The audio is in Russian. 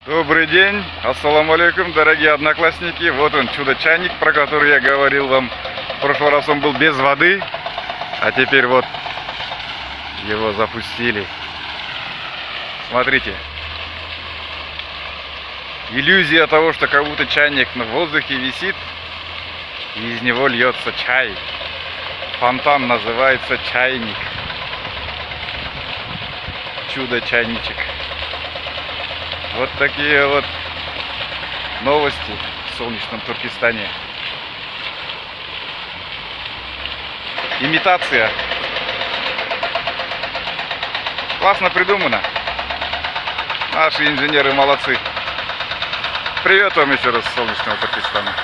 Добрый день, ассаламу алейкум, дорогие одноклассники. Вот он, чудо-чайник, про который я говорил вам. В прошлый раз он был без воды, а теперь вот его запустили. Смотрите. Иллюзия того, что как будто чайник на воздухе висит, и из него льется чай. Фонтан называется чайник. Чудо-чайничек. Вот такие вот новости в солнечном Туркестане. Имитация. Классно придумано. Наши инженеры молодцы. Привет вам еще раз с солнечного Туркестана.